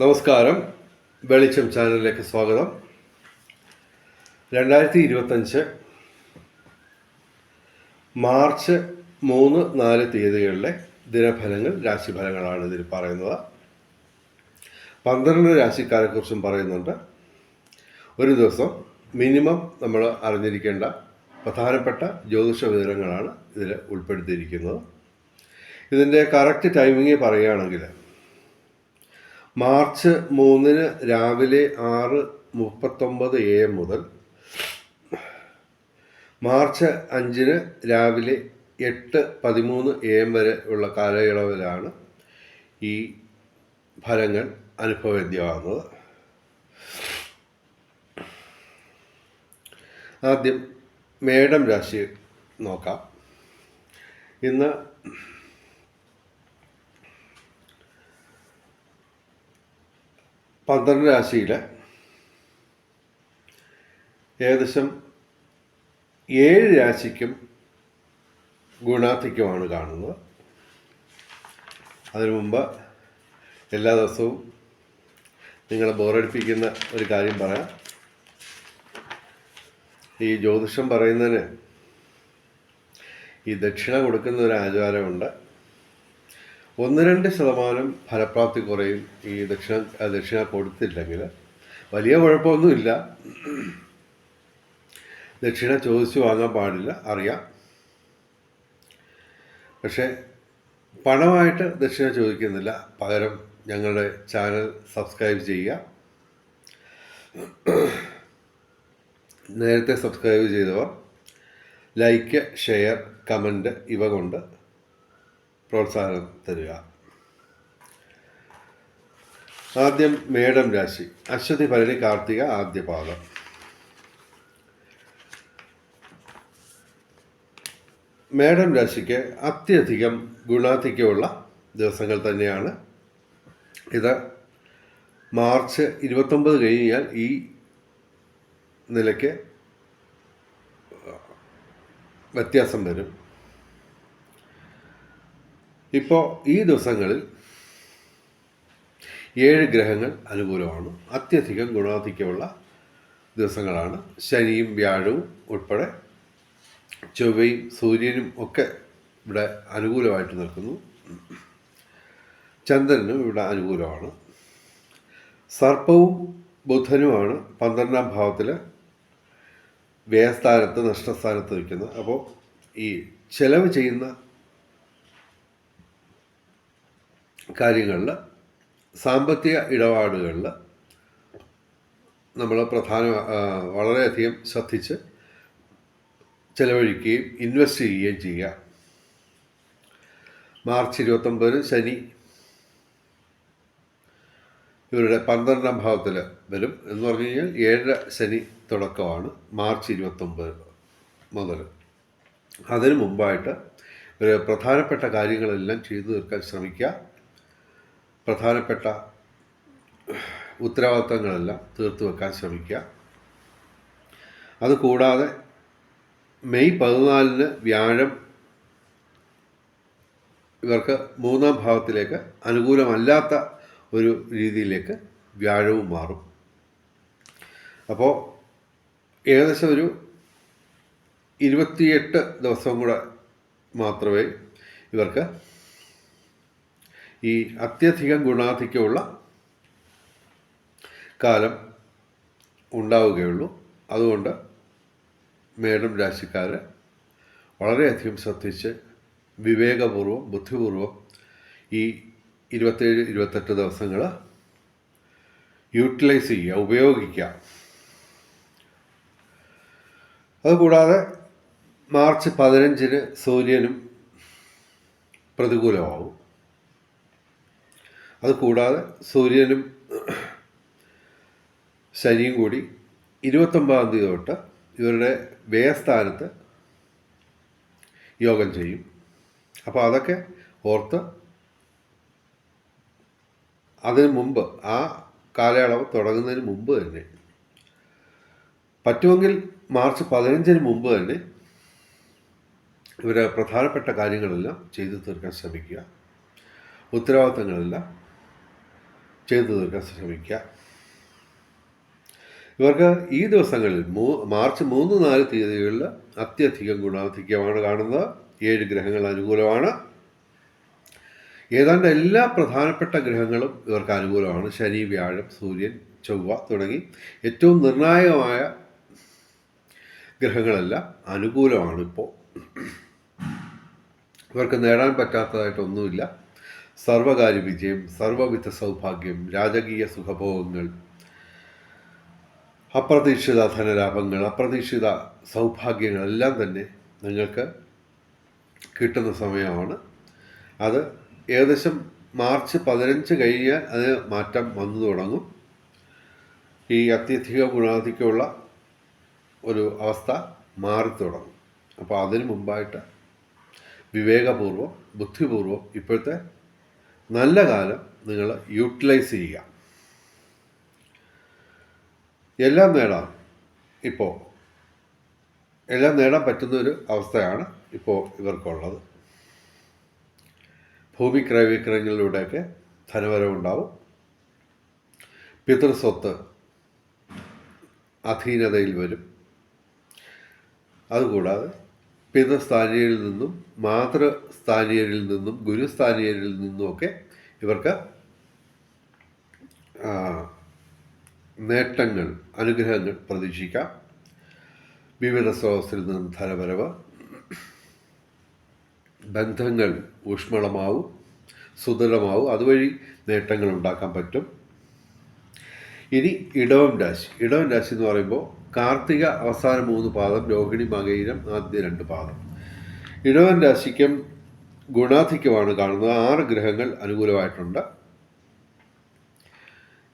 നമസ്കാരം. വെളിച്ചം ചാനലിലേക്ക് സ്വാഗതം. 2025 മാർച്ച് 3-4 തീയതികളിലെ ദിനഫലങ്ങൾ, രാശിഫലങ്ങളാണ് ഇതിൽ പറയുന്നത്. 12 രാശിക്കാരെക്കുറിച്ചും പറയുന്നുണ്ട്. ഒരു ദിവസം മിനിമം നമ്മൾ അറിഞ്ഞിരിക്കേണ്ട പ്രധാനപ്പെട്ട ജ്യോതിഷ വിവരങ്ങളാണ് ഇതിൽ ഉൾപ്പെടുത്തിയിരിക്കുന്നത്. ഇതിൻ്റെ കറക്റ്റ് ടൈമിങ് പറയുകയാണെങ്കിൽ മാർച്ച് 3 രാവിലെ 6:39 AM മുതൽ മാർച്ച് 5 രാവിലെ 8:13 AM വരെ ഉള്ള കാലയളവിലാണ് ഈ ഫലങ്ങൾ അനുഭവവേദ്യമാകുന്നത്. ആദ്യം മേടം രാശി നോക്കാം. ഇന്ന് 12 രാശിയിൽ ഏകദേശം 7 രാശിക്കും ഗുണാധിക്യമാണ് കാണുന്നത്. അതിനു മുമ്പ് എല്ലാ ദിവസവും നിങ്ങളെ ബോറടിപ്പിക്കുന്ന ഒരു കാര്യം പറയാം. ഈ ജ്യോതിഷം പറയുന്നതിന് ഈ ദക്ഷിണ കൊടുക്കുന്ന ഒരു ആചാരമുണ്ട്. 1-2% ഫലപ്രാപ്തി കുറയും ഈ ദക്ഷിണ കൊടുത്തില്ലെങ്കിൽ. വലിയ കുഴപ്പമൊന്നുമില്ല. ദക്ഷിണ ചോദിച്ചു വാങ്ങാൻ പാടില്ല, അറിയാം. പക്ഷേ പണമായിട്ട് ദക്ഷിണ ചോദിക്കുന്നില്ല. പകരം ഞങ്ങളുടെ ചാനൽ സബ്സ്ക്രൈബ് ചെയ്യുക. നേരത്തെ സബ്സ്ക്രൈബ് ചെയ്തവർ ലൈക്ക്, ഷെയർ, കമൻറ്റ് ഇവ കൊണ്ട് പ്രോത്സാഹനം തരിക. ആദ്യം മേടം രാശി. അശ്വതി, ഭരണി, കാർത്തിക ആദ്യ പാദം. മേടം രാശിക്ക് അത്യധികം ഗുണാധിക്യമുള്ള ദിവസങ്ങൾ തന്നെയാണ് ഇത്. മാർച്ച് 29 കഴിഞ്ഞാൽ ഈ നിലയ്ക്ക് വ്യത്യാസം വരും. ഇപ്പോൾ ഈ ദിവസങ്ങളിൽ 7 ഗ്രഹങ്ങൾ അനുകൂലമാണ്. അത്യധികം ഗുണാധിക്യമുള്ള ദിവസങ്ങളാണ്. ശനിയും വ്യാഴവും ഉൾപ്പെടെ ചൊവ്വയും സൂര്യനും ഒക്കെ ഇവിടെ അനുകൂലമായിട്ട് നിൽക്കുന്നു. ചന്ദ്രനും ഇവിടെ അനുകൂലമാണ്. സർപ്പവും ബുധനുമാണ് 12ാം ഭാവത്തിൽ വ്യയസ്ഥാനത്ത്, നഷ്ടസ്ഥാനത്ത് നിൽക്കുന്നത്. അപ്പോൾ ഈ ചെലവ് ചെയ്യുന്ന കാര്യങ്ങളിൽ, സാമ്പത്തിക ഇടപാടുകളിൽ നമ്മൾ വളരെയധികം ശ്രദ്ധിച്ച് ചെലവഴിക്കുകയും ഇൻവെസ്റ്റ് ചെയ്യുകയും ചെയ്യുക. മാർച്ച് 29 ശനി ഇവരുടെ 12ാം ഭാവത്തിൽ വരും. എന്ന് പറഞ്ഞു കഴിഞ്ഞാൽ 7 ശനി തുടക്കമാണ് മാർച്ച് 29 മുതൽ. അതിനു മുമ്പായിട്ട് ഒരു പ്രധാനപ്പെട്ട കാര്യങ്ങളെല്ലാം ചെയ്തു തീർക്കാൻ ശ്രമിക്കുക. പ്രധാനപ്പെട്ട ഉത്തരവാദിത്തങ്ങളെല്ലാം തീർത്തു വെക്കാൻ ശ്രമിക്കുക. അതുകൂടാതെ മെയ് 14 വ്യാഴം ഇവർക്ക് 3ാം ഭാവത്തിലേക്ക് അനുകൂലമല്ലാത്ത ഒരു രീതിയിലേക്ക് വ്യാഴവും മാറും. അപ്പോൾ ഏകദേശം ഒരു 28 ദിവസം കൂടെ മാത്രമേ ഇവർക്ക് ഈ അത്യധികം ഗുണാധിക്യമുള്ള കാലം ഉണ്ടാവുകയുള്ളൂ. അതുകൊണ്ട് മേടം രാശിക്കാർ വളരെയധികം ശ്രദ്ധിച്ച് വിവേകപൂർവ്വം, ബുദ്ധിപൂർവ്വം ഈ 27-28 ദിവസങ്ങൾ യൂട്ടിലൈസ് ചെയ്യുക, ഉപയോഗിക്കുക. അതുകൂടാതെ മാർച്ച് 15 സൂര്യനും പ്രതികൂലമാവും. അതുകൂടാതെ സൂര്യനും ശനിയും കൂടി 29-ാം തീയതി തൊട്ട് ഇവരുടെ വ്യയസ്ഥാനത്ത് യോഗം ചെയ്യും. അപ്പോൾ അതൊക്കെ ഓർത്ത് അതിന് മുമ്പ്, ആ കാലയളവ് തുടങ്ങുന്നതിന് മുമ്പ് തന്നെ, പറ്റുമെങ്കിൽ മാർച്ച് 15 മുമ്പ് തന്നെ ഇവരെ പ്രധാനപ്പെട്ട കാര്യങ്ങളെല്ലാം ചെയ്തു തീർക്കാൻ ശ്രമിക്കുക. ഉത്തരവാദിത്തങ്ങളെല്ലാം ചെയ്തു തീർക്കാൻ ശ്രമിക്കുക. ഇവർക്ക് ഈ ദിവസങ്ങളിൽ മാർച്ച് 3, 4 തീയതികളിൽ അത്യധികം ഗുണാധിക്യമാണ് കാണുന്നത്. 7 ഗ്രഹങ്ങൾ അനുകൂലമാണ്. ഏതാണ്ട് എല്ലാ പ്രധാനപ്പെട്ട ഗ്രഹങ്ങളും ഇവർക്ക് അനുകൂലമാണ്. ശനി, വ്യാഴം, സൂര്യൻ, ചൊവ്വ തുടങ്ങി ഏറ്റവും നിർണായകമായ ഗ്രഹങ്ങളെല്ലാം അനുകൂലമാണ്. ഇപ്പോൾ ഇവർക്ക് നേടാൻ പറ്റാത്തതായിട്ടൊന്നുമില്ല. സർവകാര്യ വിജയം, സർവവിധ സൗഭാഗ്യം, രാജകീയ സുഖഭോഗങ്ങൾ, അപ്രതീക്ഷിത ധനലാഭങ്ങൾ, അപ്രതീക്ഷിത സൗഭാഗ്യങ്ങളെല്ലാം തന്നെ നിങ്ങൾക്ക് കിട്ടുന്ന സമയമാണ്. അത് ഏകദേശം മാർച്ച് 15 കഴിഞ്ഞാൽ അതിന് മാറ്റം വന്നു തുടങ്ങും. ഈ അത്യധിക ഗുണാധിക്യമുള്ള ഒരു അവസ്ഥ മാറി തുടങ്ങും. അപ്പോൾ അതിന് മുമ്പായിട്ട് വിവേകപൂർവ്വം, ബുദ്ധിപൂർവ്വം ഇപ്പോഴത്തെ നല്ല കാലം നിങ്ങൾ യൂട്ടിലൈസ് ചെയ്യുക. എല്ലാം നേടാം. ഇപ്പോൾ എല്ലാം നേടാൻ പറ്റുന്നൊരു അവസ്ഥയാണ് ഇപ്പോൾ ഇവർക്കുള്ളത്. ഭൂമി ക്രയവിക്രയങ്ങളിലൂടെയൊക്കെ ധനവരവുണ്ടാവും. പിതൃസ്വത്ത് അധീനതയിൽ വരും. അതുകൂടാതെ പിതൃസ്ഥാനീയരിൽ നിന്നും, മാതൃസ്ഥാനീയരിൽ നിന്നും, ഗുരുസ്ഥാനീയരിൽ നിന്നുമൊക്കെ ഇവർക്ക് നേട്ടങ്ങൾ, അനുഗ്രഹങ്ങൾ പ്രതീക്ഷിക്കാം. വിവിധ സ്രോതസ്സിൽ നിന്നും ധനവരവ്, ബന്ധങ്ങൾ ഊഷ്മളമാവും, സുദൃഢമാവും. അതുവഴി നേട്ടങ്ങൾ ഉണ്ടാക്കാൻ പറ്റും. ഇനി ഇടവം രാശി. ഇടവം രാശി എന്ന് പറയുമ്പോൾ കാർത്തിക അവസാന 3 പാദം, രോഹിണി, മകയിരം ആദ്യ 2 പാദം. ഇടവൻ രാശിക്കും ഗുണാധിക്യമാണ് കാണുന്നത്. 6 ഗ്രഹങ്ങൾ അനുകൂലമായിട്ടുണ്ട്.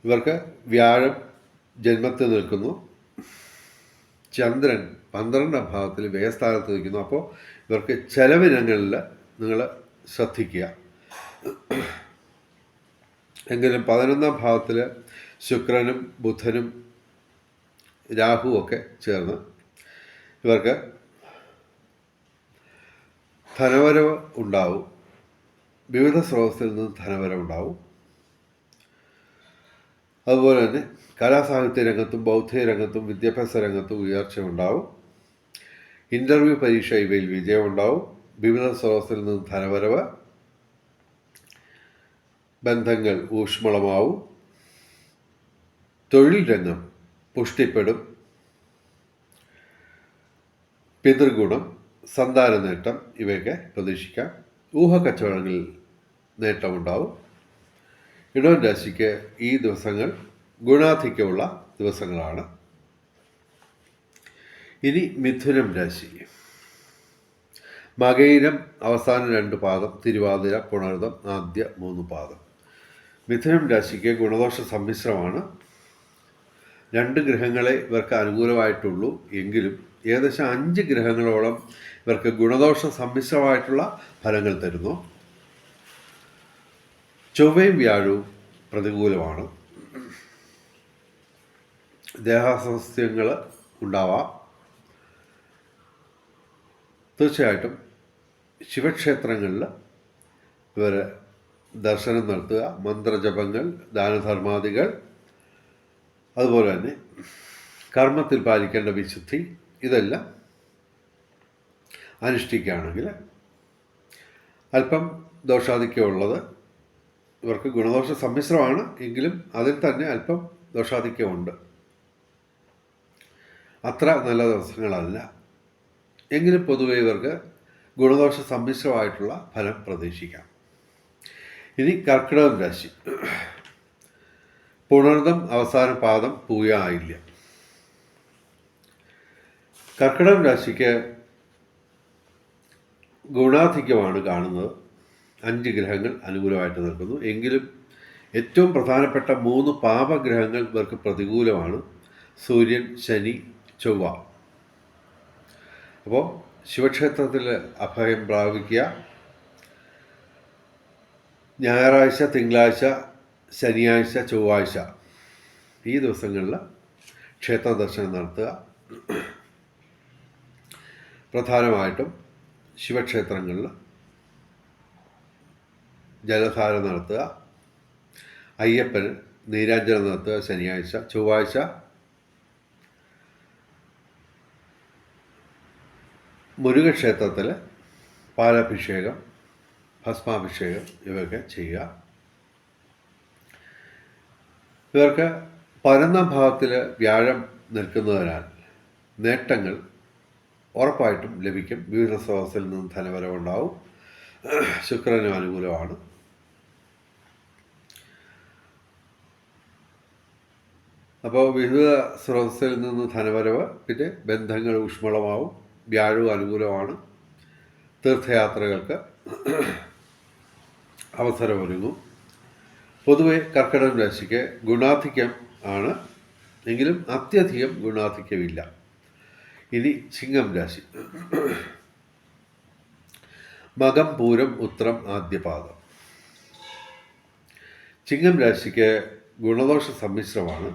ഇവർക്ക് വ്യാഴം ജന്മത്തിൽ നിൽക്കുന്നു. ചന്ദ്രൻ 12ാം ഭാവത്തിൽ വ്യയസ്ഥാനത്ത് നിൽക്കുന്നു. അപ്പോൾ ഇവർക്ക് ചെലവിനങ്ങളിൽ നിങ്ങൾ ശ്രദ്ധിക്കുക. എങ്കിലും 11ാം ഭാവത്തിൽ ശുക്രനും ബുധനും രാഹുവൊക്കെ ചേർന്ന് ഇവർക്ക് ധനവരവ് ഉണ്ടാവും. വിവിധ സ്രോതസ്സിൽ നിന്ന് ധനവരവ് ഉണ്ടാവും. അതുപോലെ തന്നെ കലാസാഹിത്യ രംഗത്തും ബൗദ്ധിക രംഗത്തും വിദ്യാഭ്യാസ രംഗത്തും ഉയർച്ച ഉണ്ടാവും. ഇൻ്റർവ്യൂ പരീക്ഷ ഇവയിൽ വിജയമുണ്ടാവും. വിവിധ സ്രോതസ്സിൽ നിന്ന് ധനവരവ്, ബന്ധങ്ങൾ ഊഷ്മളമാവും. തൊഴിൽ രംഗം പുഷ്ടിപ്പെടും. പിതൃഗുണം, സന്താന നേട്ടം ഇവയൊക്കെ പ്രതീക്ഷിക്കാം. ഊഹക്കച്ചവടങ്ങളിൽ നേട്ടമുണ്ടാവും. ഇടവൻ രാശിക്ക് ഈ ദിവസങ്ങൾ ഗുണാധിക്യമുള്ള ദിവസങ്ങളാണ്. ഇനി മിഥുനം രാശി. മകയിരം അവസാന 2 പാദം, തിരുവാതിര, പുണർതം ആദ്യ 3 പാദം. മിഥുനം രാശിക്ക് ഗുണദോഷ സമ്മിശ്രമാണ്. 2 ഗ്രഹങ്ങളെ ഇവർക്ക് അനുകൂലമായിട്ടുള്ളൂ. എങ്കിലും ഏകദേശം 5 ഗ്രഹങ്ങളോളം ഇവർക്ക് ഗുണദോഷ സമ്മിശ്രമായിട്ടുള്ള ഫലങ്ങൾ തരുന്നു. ചൊവ്വയും വ്യാഴവും പ്രതികൂലമാണ്. ദേഹാസ്വാസ്ഥ്യങ്ങൾ ഉണ്ടാവാം. തീർച്ചയായിട്ടും ശിവക്ഷേത്രങ്ങളിൽ ഇവർ ദർശനം നടത്തുക, മന്ത്രജപങ്ങൾ, ദാനധർമാദികൾ, അതുപോലെ തന്നെ കർമ്മത്തിൽ പാലിക്കേണ്ട വിശുദ്ധി, ഇതെല്ലാം അനുഷ്ഠിക്കുകയാണെങ്കിൽ അല്പം ദോഷാധിക്യമുള്ളത്. ഇവർക്ക് ഗുണദോഷ സമ്മിശ്രമാണ്. എങ്കിലും അതിൽ തന്നെ അല്പം ദോഷാധിക്യമുണ്ട്. അത്ര നല്ല ദിവസങ്ങളല്ല. എങ്കിലും പൊതുവെ ഇവർക്ക് ഗുണദോഷ സമ്മിശ്രമായിട്ടുള്ള ഫലം പ്രതീക്ഷിക്കാം. ഇനി കർക്കിടകം രാശി. പുണർതം അവസാന പാദം, പൂയ ആയില്യം. കർക്കിടകം രാശിക്ക് ഗുണാധിക്യമാണ് കാണുന്നത്. 5 ഗ്രഹങ്ങൾ അനുകൂലമായിട്ട് നിൽക്കുന്നു. എങ്കിലും ഏറ്റവും പ്രധാനപ്പെട്ട 3 പാപഗ്രഹങ്ങൾ ഇവർക്ക് പ്രതികൂലമാണ്. സൂര്യൻ, ശനി, ചൊവ്വ. അപ്പോൾ ശിവക്ഷേത്രത്തിൽ അഭയം പ്രാപിക്കുക. ഞായറാഴ്ച, തിങ്കളാഴ്ച, ശനിയാഴ്ച, ചൊവ്വാഴ്ച ഈ ദിവസങ്ങളിൽ ക്ഷേത്ര ദർശനം നടത്തുക. പ്രധാനമായിട്ടും ശിവക്ഷേത്രങ്ങളിൽ ജലധാര നടത്തുക. അയ്യപ്പന് നീരാഞ്ജനം നടത്തുക ശനിയാഴ്ച. ചൊവ്വാഴ്ച മുരുകക്ഷേത്രത്തിൽ പാലാഭിഷേകം, ഭസ്മാഭിഷേകം ഇവയൊക്കെ ചെയ്യുക. ഇവർക്ക് 11ാം ഭാവത്തിൽ വ്യാഴം നിൽക്കുന്നതിനാൽ നേട്ടങ്ങൾ ഉറപ്പായിട്ടും ലഭിക്കും. വിവിധ സ്രോതസ്സിൽ നിന്ന് ധനവരവുണ്ടാവും. ശുക്രനും അനുകൂലമാണ്. അപ്പോൾ വിവിധ സ്രോതസ്സിൽ നിന്ന് ധനവരവ്, പിന്നെ ബന്ധങ്ങൾ ഊഷ്മളമാവും. വ്യാഴവും അനുകൂലമാണ്. തീർത്ഥയാത്രകൾക്ക് അവസരമൊരുങ്ങും. പൊതുവെ കർക്കിടകം രാശിക്ക് ഗുണാധിക്യം ആണ്, എങ്കിലും അത്യധികം ഗുണാധിക്യമില്ല. ഇനി ചിങ്ങം രാശി. മകം, പൂരം, ഉത്രം, ആദ്യപാദം. ചിങ്ങം രാശിക്ക് ഗുണദോഷ സമ്മിശ്രമാണ്.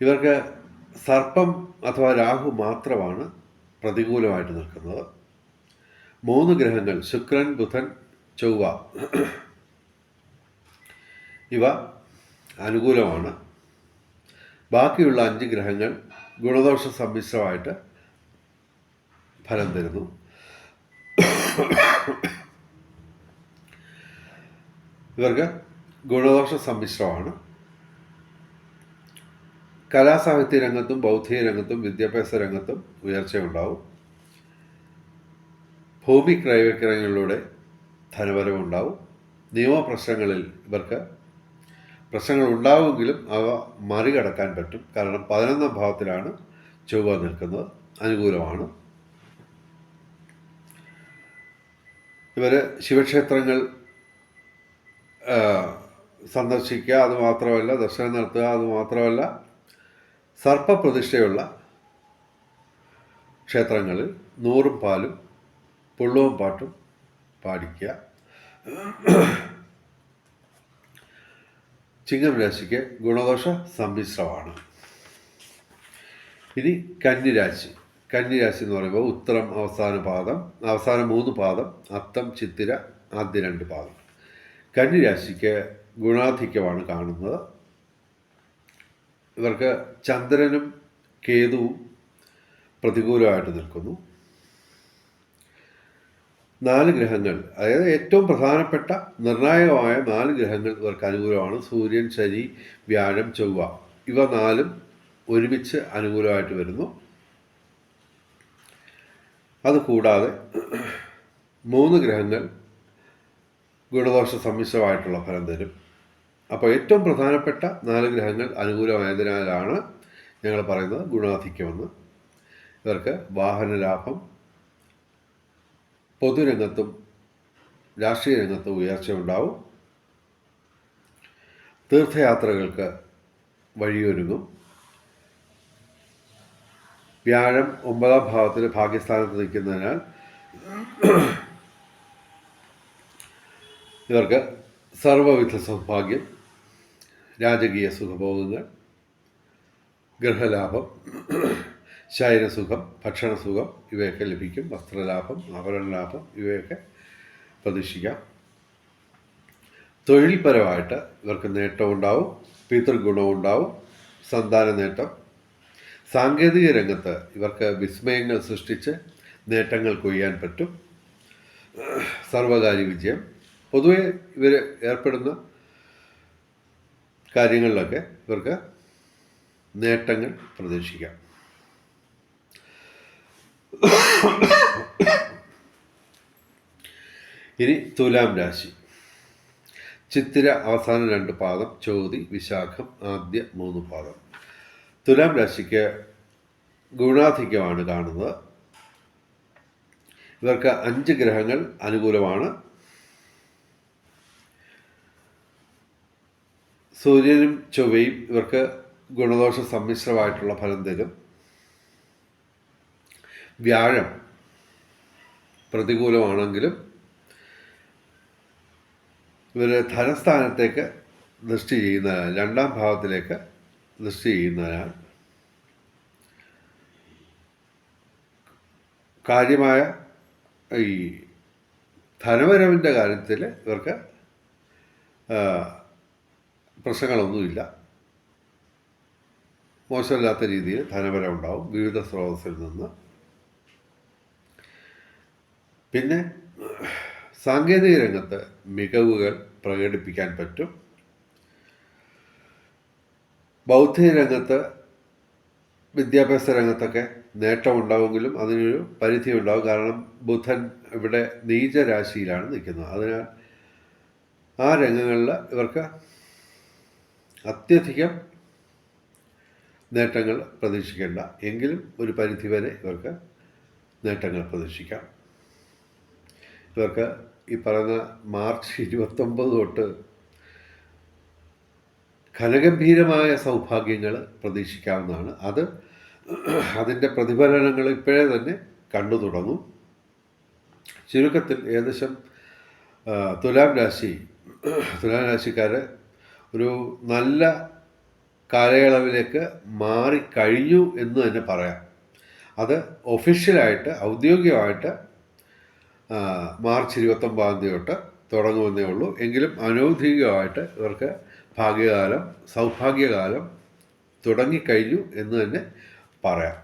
ഇവർക്ക് സർപ്പം അഥവാ രാഹു മാത്രമാണ് പ്രതികൂലമായിട്ട് നിൽക്കുന്നത്. 3 ഗ്രഹങ്ങൾ ശുക്രൻ, ബുധൻ, ചൊവ്വ ഇവ അനുകൂലമാണ്. ബാക്കിയുള്ള 5 ഗ്രഹങ്ങൾ ഗുണദോഷ സമ്മിശ്രമായിട്ട് ഫലം തരുന്നു. ഇവർക്ക് ഗുണദോഷ സമ്മിശ്രമാണ്. കലാസാഹിത്യ രംഗത്തും ബൗദ്ധിക രംഗത്തും വിദ്യാഭ്യാസ രംഗത്തും ഉയർച്ചയുണ്ടാവും. ഭൂമി ക്രയവിക്രയങ്ങളിലൂടെ ധനവരവുണ്ടാവും. നിയമപ്രശ്നങ്ങളിൽ ഇവർക്ക് പ്രശ്നങ്ങൾ ഉണ്ടാവുമെങ്കിലും അവ മറികടക്കാൻ പറ്റും. കാരണം 11ാം ഭാവത്തിലാണ് ചൊവ്വ നിൽക്കുന്നത്, അനുകൂലമാണ്. ഇവർ ശിവക്ഷേത്രങ്ങൾ സന്ദർശിക്കുക, അതുമാത്രമല്ല ദർശനം നടത്തുക, അതുമാത്രമല്ല സർപ്പപ്രതിഷ്ഠയുള്ള ക്ഷേത്രങ്ങളിൽ 100 പാലും പുള്ളവും പാട്ടും പാടിക്കുക. ചിങ്ങം രാശിക്ക് ഗുണദോഷ സമ്മിശ്രമാണ്. ഇനി കന്നിരാശി. കന്നിരാശി എന്ന് പറയുമ്പോൾ ഉത്തരം അവസാന 3 പാദം, അത്തം, ചിത്തിര ആദ്യ 2 പാദം. കന്നിരാശിക്ക് ഗുണാധിക്യമാണ് കാണുന്നത്. ഇവർക്ക് ചന്ദ്രനും കേതുവും പ്രതികൂലമായിട്ട് നിൽക്കുന്നു. 4 ഗ്രഹങ്ങൾ, അതായത് ഏറ്റവും പ്രധാനപ്പെട്ട നിർണായകമായ 4 ഗ്രഹങ്ങൾ ഇവർക്ക് അനുകൂലമാണ്. സൂര്യൻ, ശനി, വ്യാഴം, ചൊവ്വ ഇവ 4ഉം ഒരുമിച്ച് അനുകൂലമായിട്ട് വരുന്നു. അതുകൂടാതെ 3 ഗ്രഹങ്ങൾ ഗുണദോഷ സമ്മിശ്രമായിട്ടുള്ള ഫലം തരും. അപ്പോൾ ഏറ്റവും പ്രധാനപ്പെട്ട 4 ഗ്രഹങ്ങൾ അനുകൂലമായതിനാലാണ് ഞങ്ങൾ പറയുന്നത് ഗുണാധിക്യമെന്ന്. ഇവർക്ക് വാഹനലാഭം, പൊതുരംഗത്തും രാഷ്ട്രീയ രംഗത്തും ഉയർച്ചയുണ്ടാവും. തീർത്ഥയാത്രകൾക്ക് വഴിയൊരുങ്ങും. വ്യാഴം 9ാം ഭാവത്തിൽ ഭാഗ്യസ്ഥാനത്ത് നിൽക്കുന്നതിനാൽ ഇവർക്ക് സർവവിധ സൗഭാഗ്യം, രാജകീയ സുഖഭോഗങ്ങൾ, ഗൃഹലാഭം, ശയനസുഖം, ഭക്ഷണസുഖം ഇവയൊക്കെ ലഭിക്കും. വസ്ത്രലാഭം, ആഭരണലാഭം ഇവയൊക്കെ പ്രതീക്ഷിക്കാം. തൊഴിൽപരമായിട്ട് ഇവർക്ക് നേട്ടമുണ്ടാവും. പിതൃഗുണമുണ്ടാവും. സന്താന നേട്ടം. സാങ്കേതിക രംഗത്ത് ഇവർക്ക് വിസ്മയങ്ങൾ സൃഷ്ടിച്ച് നേട്ടങ്ങൾ കൊയ്യാൻ പറ്റും. സർവകാര്യ വിജയം. പൊതുവെ ഇവർ ഏർപ്പെടുന്ന കാര്യങ്ങളിലൊക്കെ ഇവർക്ക് നേട്ടങ്ങൾ പ്രതീക്ഷിക്കാം. ഇനി തുലാം രാശി. ചിത്തിര അവസാന 2 പാദം, ചോതി, വിശാഖം ആദ്യ 3 പാദം. തുലാം രാശിക്ക് ഗുണാധിക്യമാണ് കാണുന്നത്. ഇവർക്ക് 5 ഗ്രഹങ്ങൾ അനുകൂലമാണ്. സൂര്യനും ചൊവ്വയും ഇവർക്ക് ഗുണദോഷ സമ്മിശ്രമായിട്ടുള്ള ഫലം തരും. വ്യാഴം പ്രതികൂലമാണെങ്കിലും ഇവർ ധനസ്ഥാനത്തേക്ക് ദൃഷ്ടി ചെയ്യുന്നതിനാൽ, 2ാം ഭാവത്തിലേക്ക് ദൃഷ്ടി ചെയ്യുന്നതിനാൽ കാര്യമായ ഈ ധനവരവിൻ്റെ കാര്യത്തിൽ ഇവർക്ക് പ്രശ്നങ്ങളൊന്നുമില്ല. മോശമില്ലാത്ത രീതിയിൽ ധനവരം ഉണ്ടാവും വിവിധ സ്രോതസ്സിൽ നിന്ന്. പിന്നെ സാങ്കേതിക രംഗത്ത് മികവുകൾ പ്രകടിപ്പിക്കാൻ പറ്റും. ബൗദ്ധിക രംഗത്ത്, വിദ്യാഭ്യാസ രംഗത്തൊക്കെ നേട്ടമുണ്ടാവുമെങ്കിലും അതിനൊരു പരിധി ഉണ്ടാവും. കാരണം ബുധൻ ഇവിടെ നീചരാശിയിലാണ് നിൽക്കുന്നത്. അതിനാൽ ആ രംഗങ്ങളിൽ ഇവർക്ക് അത്യധികം നേട്ടങ്ങൾ പ്രതീക്ഷിക്കേണ്ട. എങ്കിലും ഒരു പരിധിവരെ ഇവർക്ക് നേട്ടങ്ങൾ പ്രതീക്ഷിക്കാം. ഇവർക്ക് ഈ പറയുന്ന മാർച്ച് 29 തൊട്ട് ഘനഗംഭീരമായ സൗഭാഗ്യങ്ങൾ പ്രതീക്ഷിക്കാവുന്നതാണ്. അതിൻ്റെ പ്രതിഫലനങ്ങൾ ഇപ്പോഴേ തന്നെ കണ്ടു തുടങ്ങും. ചുരുക്കത്തിൽ ഏകദേശം തുലാം രാശിക്കാർ ഒരു നല്ല കാലയളവിലേക്ക് മാറിക്കഴിഞ്ഞു എന്ന് തന്നെ പറയാം. അത് ഒഫീഷ്യലായിട്ട്, ഔദ്യോഗികമായിട്ട് മാർച്ച് 29 തൊട്ട് തുടങ്ങുമെന്നേ ഉള്ളൂ. എങ്കിലും അനൗദ്യോഗികമായിട്ട് ഇവർക്ക് ഭാഗ്യകാലം, സൗഭാഗ്യകാലം തുടങ്ങിക്കഴിഞ്ഞു എന്ന് തന്നെ പറയാം.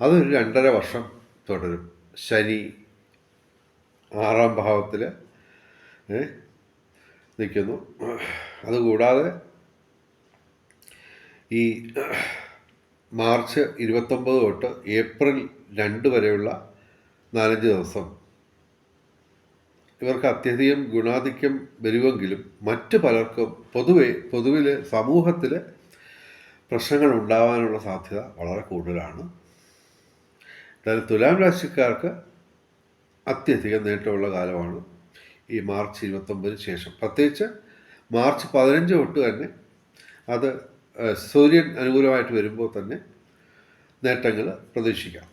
അതൊരു 2.5 വർഷം തുടരും. ശനി 6-ാം ഭാവത്തിൽ നിൽക്കുന്നു. അതുകൂടാതെ ഈ മാർച്ച് 29 തൊട്ട് ഏപ്രിൽ 2 വരെയുള്ള 4-5 ദിവസം ഇവർക്ക് അത്യധികം ഗുണാധിക്യം വരുമെങ്കിലും മറ്റു പലർക്കും പൊതുവിൽ സമൂഹത്തിൽ പ്രശ്നങ്ങൾ ഉണ്ടാവാനുള്ള സാധ്യത വളരെ കൂടുതലാണ്. എന്തായാലും തുലാം രാശിക്കാർക്ക് അത്യധികം നേട്ടമുള്ള കാലമാണ് ഈ മാർച്ച് 29 ശേഷം. പ്രത്യേകിച്ച് മാർച്ച് 15 തൊട്ട് തന്നെ അത് സൂര്യൻ അനുകൂലമായിട്ട് വരുമ്പോൾ തന്നെ നേട്ടങ്ങൾ പ്രതീക്ഷിക്കാം.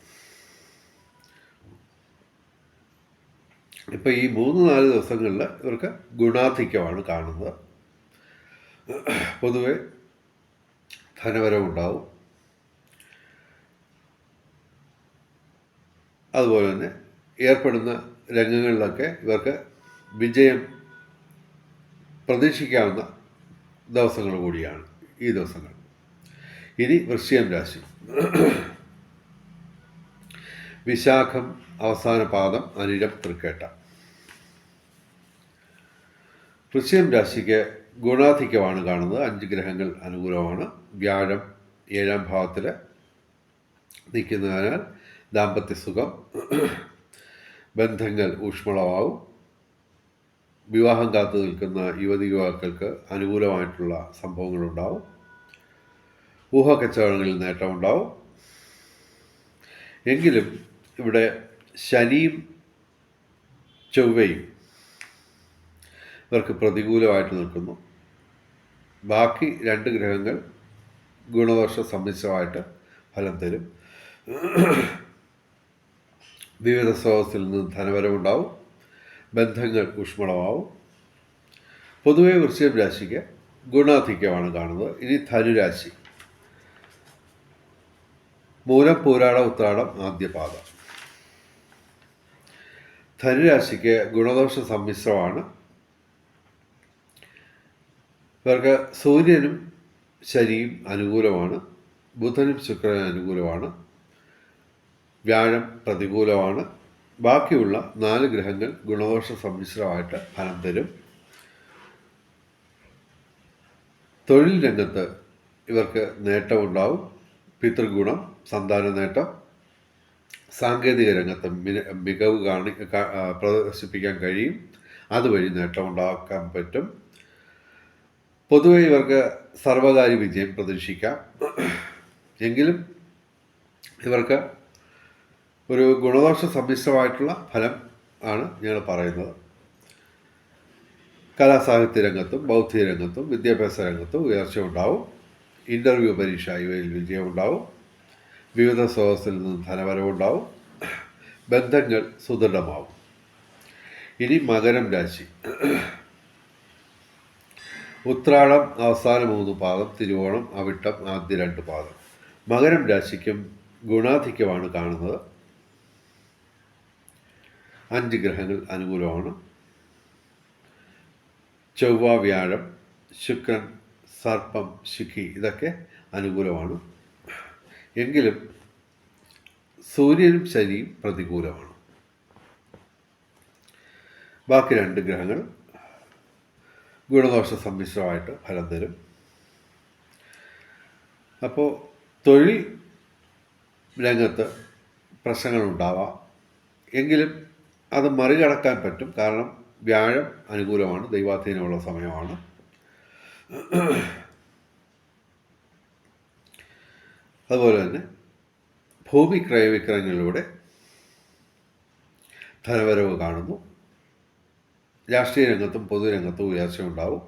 ഇപ്പോൾ ഈ 3-4 ദിവസങ്ങളിൽ ഇവർക്ക് ഗുണാധിക്യമാണ് കാണുന്നത്. പൊതുവെ ധനവരവുണ്ടാവും. അതുപോലെ തന്നെ ഏർപ്പെടുന്ന രംഗങ്ങളിലൊക്കെ ഇവർക്ക് വിജയം പ്രതീക്ഷിക്കാവുന്ന ദിവസങ്ങൾ കൂടിയാണ് ഈ ദിവസങ്ങൾ. ഇനി വൃശ്ചികം രാശി. വിശാഖം അവസാന പാദം, അനിഴം, തൃക്കേട്ട. വൃശ്ചികം രാശിക്ക് ഗുണാധിക്യമാണ് കാണുന്നത്. 5 ഗ്രഹങ്ങൾ അനുകൂലമാണ്. വ്യാഴം 7-ാം ഭാവത്തിൽ നിൽക്കുന്നതിനാൽ ദാമ്പത്യ സുഖം, ബന്ധങ്ങൾ ഊഷ്മളമാവും. വിവാഹം കാത്തു നിൽക്കുന്ന യുവതിയുവാക്കൾക്ക് അനുകൂലമായിട്ടുള്ള സംഭവങ്ങളുണ്ടാവും. ഊഹക്കച്ചവടങ്ങളിൽ നേട്ടമുണ്ടാവും. എങ്കിലും ഇവിടെ ശനിയും ചൊവ്വയും ഇവർക്ക് പ്രതികൂലമായിട്ട് നിൽക്കുന്നു. ബാക്കി 2 ഗ്രഹങ്ങൾ ഗുണദോഷ സമ്മിശ്രമായിട്ട് ഫലം തരും. വിവിധ സ്രോതസ്സിൽ നിന്ന് ധനവരവുണ്ടാവും. ബന്ധങ്ങൾ ഊഷ്മളമാവും. പൊതുവെ വൃശ്ചികം രാശിക്ക് ഗുണാധിക്യമാണ് കാണുന്നത്. ഇനി ധനുരാശി. മൂലം, പൂരാടം, ഉത്രാടം, ആദ്യ പാദം. ധനുരാശിക്ക് ഗുണദോഷ സമ്മിശ്രമാണ്. ഇവർക്ക് സൂര്യനും ശനിയും അനുകൂലമാണ്. ബുധനും ശുക്രനും അനുകൂലമാണ്. വ്യാഴം പ്രതികൂലമാണ്. ബാക്കിയുള്ള 4 ഗ്രഹങ്ങൾ ഗുണദോഷ സമ്മിശ്രമായിട്ട് ഫലം തരും. തൊഴിൽ രംഗത്ത് ഇവർക്ക് നേട്ടമുണ്ടാവും. പിതൃഗുണം, സന്താന നേട്ടം. സാങ്കേതിക രംഗത്ത് മികവ് പ്രദർശിപ്പിക്കാൻ കഴിയും. അതുവഴി നേട്ടമുണ്ടാക്കാൻ പറ്റും. പൊതുവെ ഇവർക്ക് സർവകാര്യ വിജയം പ്രതീക്ഷിക്കാം. എങ്കിലും ഇവർക്ക് ഒരു ഗുണദോഷ സമ്മിശ്രമായിട്ടുള്ള ഫലം ആണ് ഞങ്ങൾ പറയുന്നത്. കലാസാഹിത്യ രംഗത്തും ബൗദ്ധിക രംഗത്തും വിദ്യാഭ്യാസ രംഗത്തും ഉയർച്ച ഉണ്ടാവും. ഇൻ്റർവ്യൂ പരീക്ഷ ഇവയിൽ വിജയമുണ്ടാവും. വിവിധ സ്രോതസ്സിൽ നിന്ന് ധനവരവുണ്ടാവും. ബന്ധങ്ങൾ സുദൃഢമാവും. ഇനി മകരം രാശി. ഉത്രാടം അവസാന 3 പാദം, തിരുവോണം, അവിട്ടം ആദ്യ 2 പാദം. മകരം രാശിക്കും ഗുണാധിക്യമാണ് കാണുന്നത്. 5 ഗ്രഹങ്ങൾ അനുകൂലമാണ്. ചൊവ്വ, വ്യാഴം, ശുക്രൻ, സർപ്പം, ശുക്രി ഇതൊക്കെ അനുകൂലമാണ്. എങ്കിലും സൂര്യനും ശനിയും പ്രതികൂലമാണ്. ബാക്കി 2 ഗ്രഹങ്ങൾ ഗുണദോഷ സമ്മിശ്രമായിട്ട് ഫലം തരും. അപ്പോൾ തൊഴിൽ രംഗത്ത് പ്രശ്നങ്ങളുണ്ടാവാം, എങ്കിലും അത് മറികടക്കാൻ പറ്റും. കാരണം വ്യാഴം അനുകൂലമാണ്, ദൈവാധീനമുള്ള സമയമാണ്. അതുപോലെ തന്നെ ഭൂമി ക്രയവിക്രയങ്ങളിലൂടെ ധനവരവ് കാണുന്നു. രാഷ്ട്രീയ രംഗത്തും പൊതുരംഗത്തും ഉയർച്ചയുണ്ടാവും.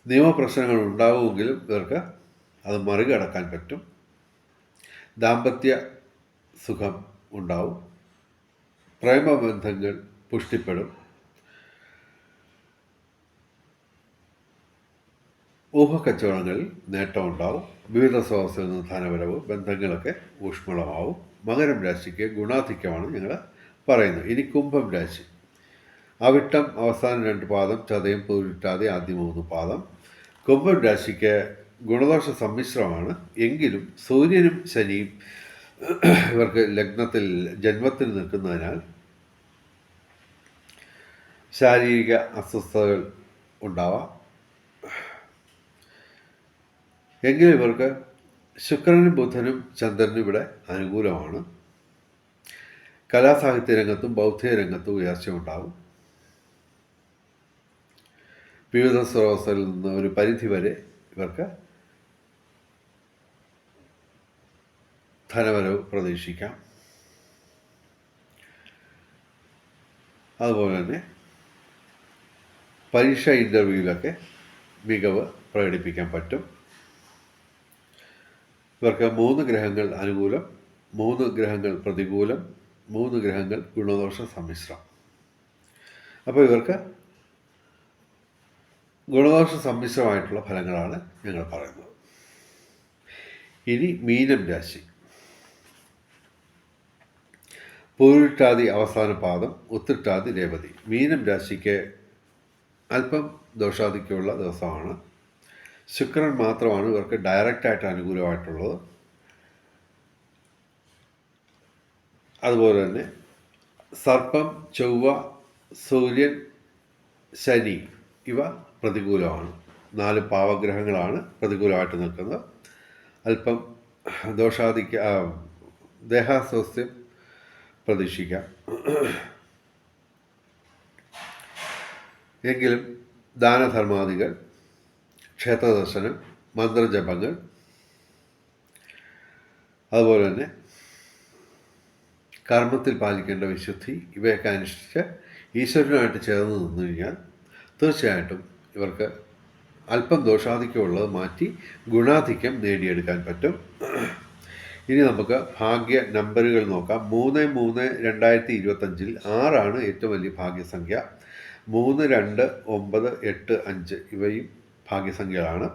നിയമപ്രശ്നങ്ങൾ ഉണ്ടാവുമെങ്കിലും ഇവർക്ക് അത് മറികടക്കാൻ പറ്റും. ദാമ്പത്യ സുഖം ഉണ്ടാവും. പ്രേമബന്ധങ്ങൾ പുഷ്ടിപ്പെടും. ഊഹക്കച്ചവടങ്ങളിൽ നേട്ടമുണ്ടാവും. വിവിധ സ്രോതസ്സിൽ നിന്ന് ധനവരവ്, ബന്ധങ്ങളൊക്കെ ഊഷ്മളമാവും. മകരം രാശിക്ക് ഗുണാധിക്യമാണ് ഞങ്ങൾ പറയുന്നത്. ഇനി കുംഭം രാശി. അവിട്ടം അവസാന 2 പാദം, ചതയം, പൂരിട്ടാതി ആദ്യ 3 പാദം. കുംഭം രാശിക്ക് ഗുണദോഷ സമ്മിശ്രമാണ്. എങ്കിലും സൂര്യനും ശനിയും ഇവർക്ക് ലഗ്നത്തിൽ ജന്മത്തിൽ നിൽക്കുന്നതിനാൽ ശാരീരിക അസ്വസ്ഥതകൾ ഉണ്ടാവാം. എങ്കിലും ഇവർക്ക് ശുക്രനും ബുധനും ചന്ദ്രനും ഇവിടെ അനുകൂലമാണ്. കലാസാഹിത്യ രംഗത്തും ബൗദ്ധിക രംഗത്തും ഉയർച്ചയുണ്ടാകും. വിവിധ സ്രോതസ്സിൽ നിന്ന് ഒരു പരിധിവരെ ഇവർക്ക് ധനവരവ് പ്രതീക്ഷിക്കാം. അതുപോലെ തന്നെ പരീക്ഷ ഇൻ്റർവ്യൂവിലൊക്കെ മികവ് പ്രകടിപ്പിക്കാൻ പറ്റും. ഇവർക്ക് 3 ഗ്രഹങ്ങൾ അനുകൂലം, 3 ഗ്രഹങ്ങൾ പ്രതികൂലം, 3 ഗ്രഹങ്ങൾ ഗുണദോഷ സമ്മിശ്രം. അപ്പോൾ ഇവർക്ക് ഗുണദോഷ സമ്മിശ്രമായിട്ടുള്ള ഫലങ്ങളാണ് ഞങ്ങൾ പറയുന്നത്. ഇനി മീനം രാശി. പൂരിട്ടാതി അവസാന പാദം, ഉത്രട്ടാതി, രേവതി. മീനം രാശിക്ക് അല്പം ദോഷാധിക്യമുള്ള ദിവസമാണ്. ശുക്രൻ മാത്രമാണ് ഇവർക്ക് ഡയറക്റ്റായിട്ട് അനുകൂലമായിട്ടുള്ളത്. അതുപോലെ തന്നെ സർപ്പം, ചൊവ്വ, സൂര്യൻ, ശനി ഇവ പ്രതികൂലമാണ്. 4 പാവഗ്രഹങ്ങളാണ് പ്രതികൂലമായിട്ട് നിൽക്കുന്നത്. അല്പം ദേഹാസ്വാസ്ഥ്യം പ്രതീക്ഷിക്കാം. എങ്കിലും ദാനധർമാദികൾ, ക്ഷേത്രദർശനം, മന്ത്രജപങ്ങൾ, അതുപോലെ തന്നെ കർമ്മത്തിൽ പാലിക്കേണ്ട വിശുദ്ധി ഇവയൊക്കെ അനുഷ്ഠിച്ച് ഈശ്വരനുമായിട്ട് ചേർന്ന് നിന്നു കഴിഞ്ഞാൽ തീർച്ചയായിട്ടും ഇവർക്ക് അല്പം ദോഷാധിക്യമുള്ളത് മാറ്റി ഗുണാധിക്യം നേടിയെടുക്കാൻ പറ്റും. ഇനി നമുക്ക് ഭാഗ്യ നമ്പറുകൾ നോക്കാം. 3-3-2025 6 ഏറ്റവും വലിയ ഭാഗ്യസംഖ്യ. 3, 2, 9, 8, 5 ഇവയും ഭാഗ്യസംഖ്യകളാണ്.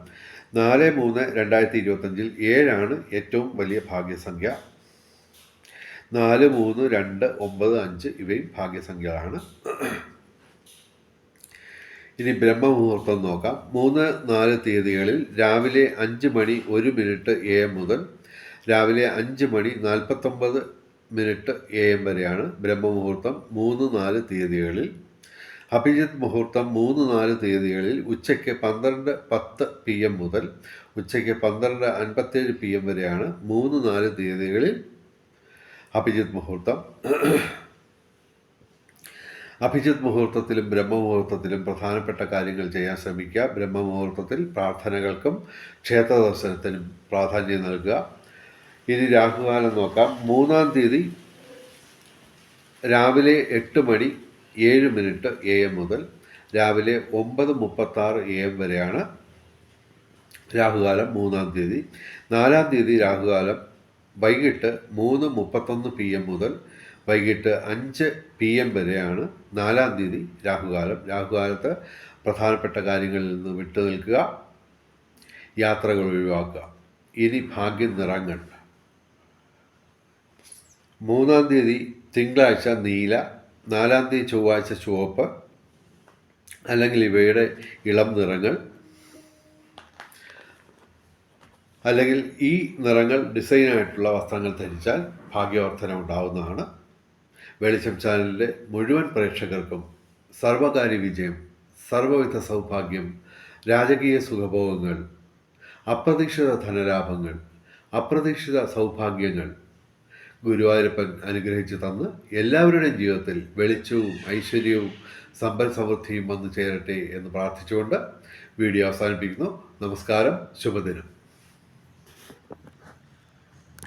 4-3-2025 7 ഏറ്റവും വലിയ ഭാഗ്യസംഖ്യ. 4, 3, 2, 9, 5 ഇവയും ഭാഗ്യസംഖ്യകളാണ്. ഇനി ബ്രഹ്മമുഹൂർത്തം നോക്കാം. 3, 4 തീയതികളിൽ രാവിലെ 5:01 AM മുതൽ രാവിലെ 5:49 AM വരെയാണ് ബ്രഹ്മമുഹൂർത്തം 3, 4 തീയതികളിൽ. അഭിജിത്ത് മുഹൂർത്തം 3, 4 തീയതികളിൽ ഉച്ചയ്ക്ക് 12:10 PM മുതൽ ഉച്ചയ്ക്ക് 12:57 PM വരെയാണ് 3, 4 തീയതികളിൽ അഭിജിത്ത് മുഹൂർത്തം. അഭിജിത്ത് മുഹൂർത്തത്തിലും ബ്രഹ്മമുഹൂർത്തത്തിലും പ്രധാനപ്പെട്ട കാര്യങ്ങൾ ചെയ്യാൻ ശ്രമിക്കുക. ബ്രഹ്മമുഹൂർത്തത്തിൽ പ്രാർത്ഥനകൾക്കും ക്ഷേത്ര ദർശനത്തിനും പ്രാധാന്യം നൽകുക. ഇനി രാഹുകാലം നോക്കാം. 3-ാം തീയതി രാവിലെ 8:07 AM മുതൽ രാവിലെ 9:36 AM വരെയാണ് രാഹുകാലം 3-ാം തീയതി. 4-ാം തീയതി രാഹുകാലം വൈകിട്ട് 3:31 PM മുതൽ വൈകിട്ട് 5 PM വരെയാണ് 4-ാം തീയതി രാഹുകാലം. രാഹുകാലത്ത് പ്രധാനപ്പെട്ട കാര്യങ്ങളിൽ നിന്ന് വിട്ടുനിൽക്കുക, യാത്രകൾ ഒഴിവാക്കുക. ഇനി ഭാഗ്യ നിറങ്ങൾ. 3-ാം തീയതി തിങ്കളാഴ്ച നീല, 4-ാം തീയതി ചൊവ്വാഴ്ച ചുവപ്പ്, അല്ലെങ്കിൽ ഇവയുടെ ഇളം നിറങ്ങൾ, അല്ലെങ്കിൽ ഈ നിറങ്ങൾ ഡിസൈനായിട്ടുള്ള വസ്ത്രങ്ങൾ ധരിച്ചാൽ ഭാഗ്യവർദ്ധന ഉണ്ടാവുന്നതാണ്. വെളിച്ചം ചാനലിലെ മുഴുവൻ പ്രേക്ഷകർക്കും സർവകാര്യ വിജയം, സർവവിധ സൗഭാഗ്യം, രാജകീയ സുഖഭോഗങ്ങൾ, അപ്രതീക്ഷിത ധനലാഭങ്ങൾ, അപ്രതീക്ഷിത സൗഭാഗ്യങ്ങൾ ഗുരുവായൂരപ്പൻ അനുഗ്രഹിച്ചു തന്ന് എല്ലാവരുടെയും ജീവിതത്തിൽ വെളിച്ചവും ഐശ്വര്യവും സമ്പൽ സമൃദ്ധിയും വന്നു ചേരട്ടെ എന്ന് പ്രാർത്ഥിച്ചുകൊണ്ട് വീഡിയോ അവസാനിപ്പിക്കുന്നു. നമസ്കാരം, ശുഭദിനം.